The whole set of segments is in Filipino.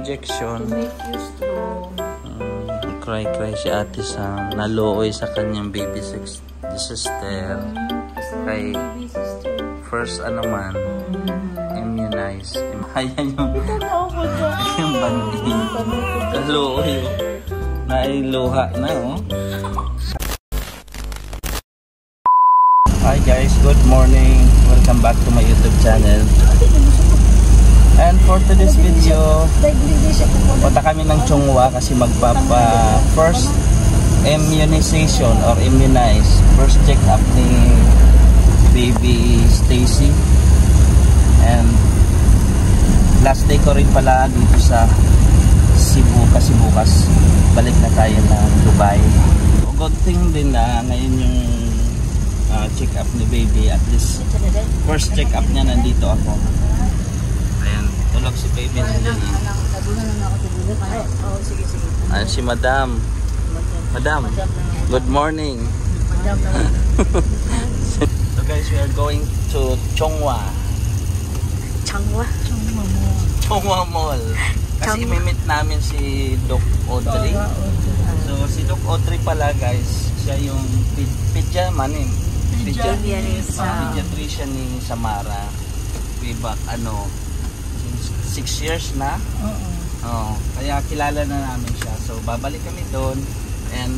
injection. To make you strong. Cry si Ate Sam. Naluoy sa kanyang baby sister. Kay first immunize. Ayan yung banding. Kaluoy. Nailuha na Hi guys, good morning. Welcome back to my YouTube channel. And for today's video, punta kami ng Chongwa kasi magpapa first immunization or immunize. First check up ni baby Stacy. And last day ko rin pala dito sa Cebu kasi bukas balik na tayo ng Dubai. Good thing din na ngayon yung check up ni baby, at least first check up niya nandito ako. Ayan, tulog si baby nandiyan. Ayan si Madam. Madam, good morning. So guys, we are going to Chongwa Mall. Kasi imimit namin si Doc Audrey. So si Doc Audrey pala guys, siya yung pediatrician ni Samara. Way back 6 years na. Kaya kilala na namin siya. So babalik kami doon and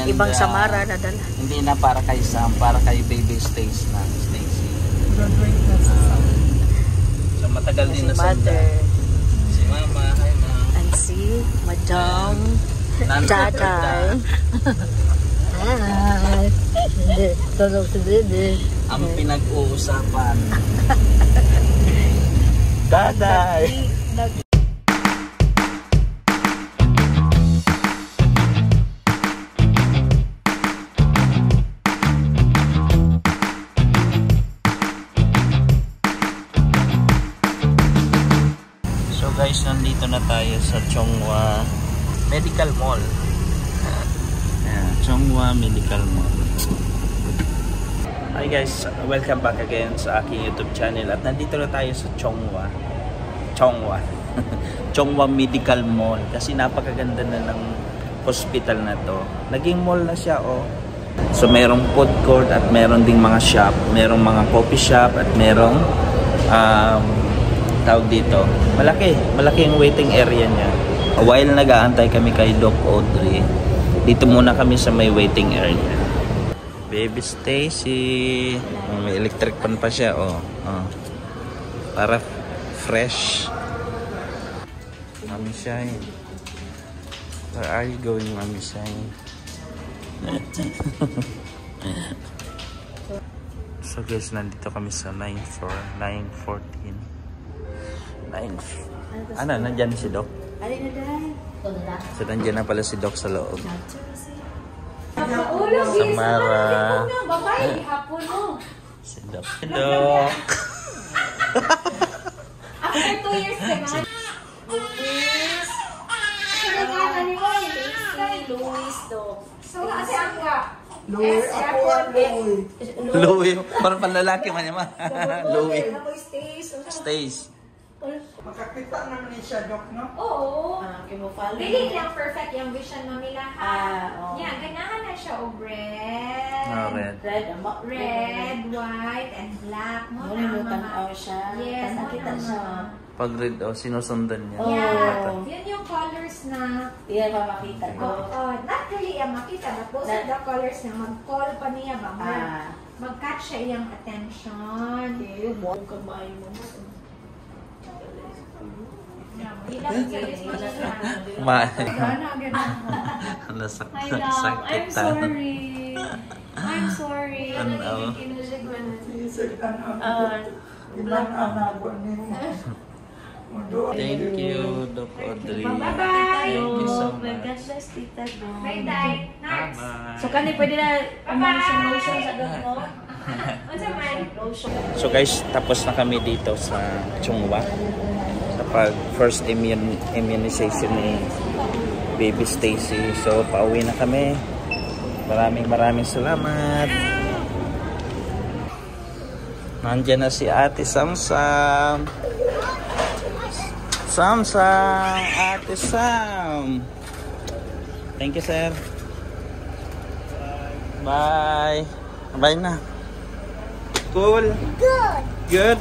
ibang Samara na dala. Hindi na para kay Sam, para kay baby Stacy. So matagal din na mother. Si Mama, hi Ma'am. And si Madam Daday. Tulog si Dede. Ang pinag-uusapan. Daday. So guys, nandito na tayo sa Chongwa Medical Mall. Chongwa Medical Mall. Hi guys, welcome back again sa aking YouTube channel. At nandito na tayo sa Chongwa Chongwa Medical Mall. Kasi napakaganda na ng hospital na to. Naging mall na siya So merong food court at meron ding mga shop. Merong mga coffee shop at merong tawag dito, malaki yung waiting area niya. While nag-aantay kami kay Doc Audrey, dito muna kami sa may waiting area. Baby Stacy, may electric pan pa siya para fresh. Mami Shine, where are you going, Mami Shine? So guys, nandito kami sa 914. Nandyan si Doc. So nandyan na pala si Doc sa loob. Samara. Si Doc. Doc. After 2 years naman. Luis, Doc. So, kasi ang Louis. Louis. Parang panlalaki man naman. Louis. Stace. Makakita naman siya, Doc, no? Oo. Dili lang perfect yung vision mo nila, ha? Yan, ganahan na siya red. Red, white, and black. Yes, nakita siya. Pag red, sinusundan niya. Yeah, yun yung colors na Yan makita ko. not really yung makita, but those are the colors na mag-call pa niya ba? Mag-catch siya yung attention. Huwag kamay mo. I'm sorry. Thank you, Doc Audrey. Bye-bye. Thank you so much. Bye-bye. Next. So kani pwede na lotion sa Doc mo? So guys, tapos na kami dito sa Chongwa. Pag first immunization ni baby Stacy. So pauwi na kami. Maraming salamat. Nandiyan na si Ate Samsam. Samsung, Ate Sam. Thank you, sir. Bye. Bye na. Cool. Good. Good.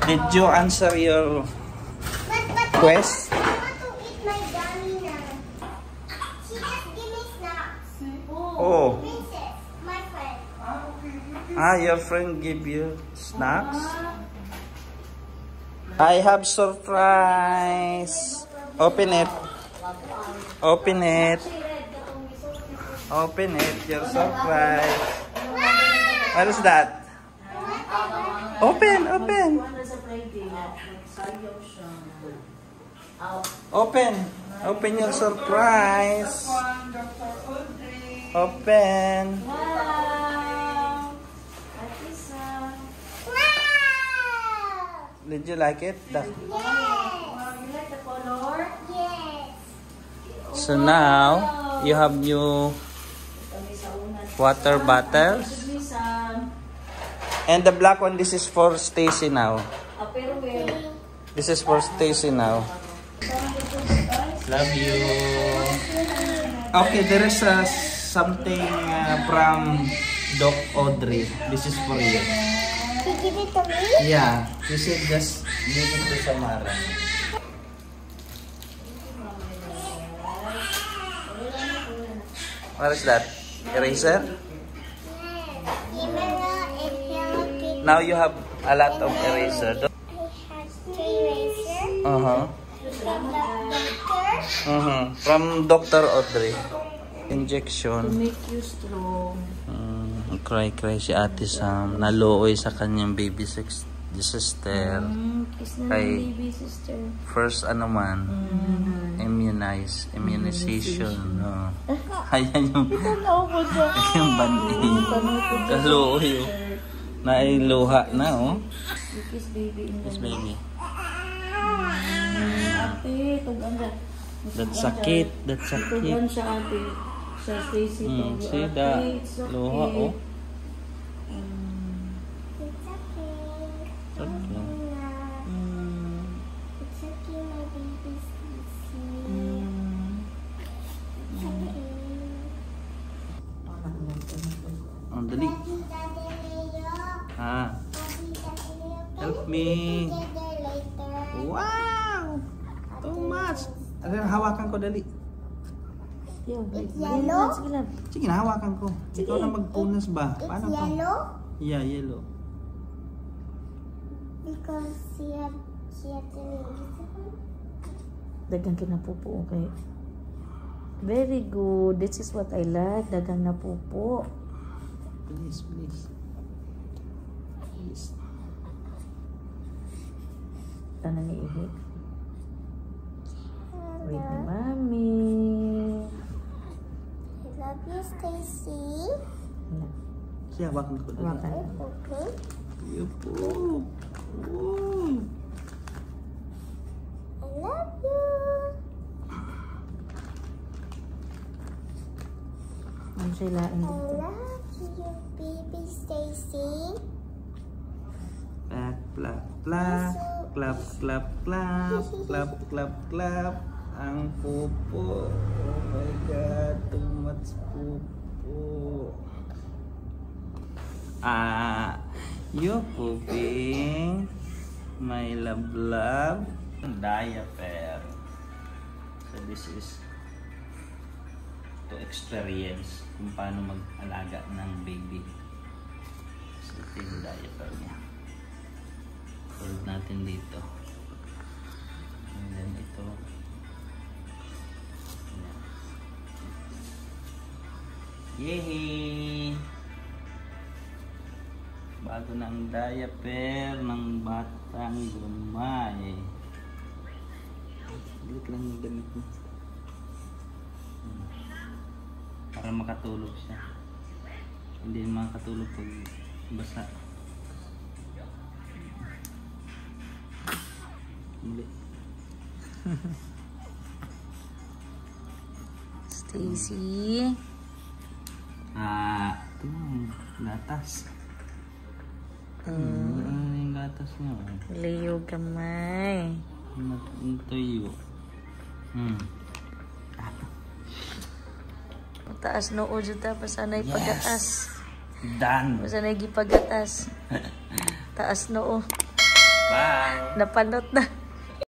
Did you answer your quest? I want to eat my gummy now. She just give me snacks. Oh. Princess, my friend. Ah, your friend give you snacks? I have surprise. Open it. Open it. Open it. Your surprise. What is that? Open. Open. Open. Open your surprise. Open. Wow! Ate Sam. Wow! Did you like it? Yes. Wow, you like the color? Yes. So now you have new water bottles. And the black one, this is for Stacy now. Pero This is for Stacy now. Love you. Okay, there is something from Doc Audrey. This is for you. She give it to me? Yeah, you should just give it to Samara. What is that? Eraser? Now you have a lot of eraser. I have 3 razors. From Dr. Audrey. Injection. make you strong. Cry si Ate Sam. Naluoy sa kanyang baby sister. Kiss na Kay ng baby sister. first immunization. Ayan yung bandi. Kaluoy. Nailuha na Kiss baby in the Yes, baby. ate, tugan ka. That's sakit. That's Tugan sakit. siya ate. Sa Stacy. See that? Luha It's okay. Okay. It's okay, my baby's sleeping. It's okay. Oh, dali. Help me. Wow! Too much. Hawakan ko dali. It's yellow? Sige lang. Sige na, hawakan ko. Ikaw na magpunas ba? It's Paano to? yellow Yeah, yellow. because she had to Dagang kinapupo, okay? Very good. This is what I like. Dagang napupo. Please, please. Please. Tanan ni Ihi. Wait ni Mami. I love you, Stacy. Sige, hawakan ko dali. Hawakan. Okay. Yupo. I love you. Ano siya ilain I dito? love you, baby Stacy. Clap, clap, clap. Clap, clap, clap. Clap, clap, clap. Ang pupo. Oh my God, too much pupo. You pooping. My love. Diaper. So this is to experience kung paano mag-alaga ng baby. So ito yung diaper niya. Fold natin dito. And then ito. Yehey! Bago ng diaper ng batang gumay. Lit lang yung damit mo. Para makatulog siya. Hindi makatulog pag basa. Muli. Stacy. Ito, gatas. Yung gatas niya. Liyo gamay. Tuyo. Taas noo dyan ta. Pasanay pagatas. Done. Pasanay gipagatas. Taas noo. Bye. Napanot na.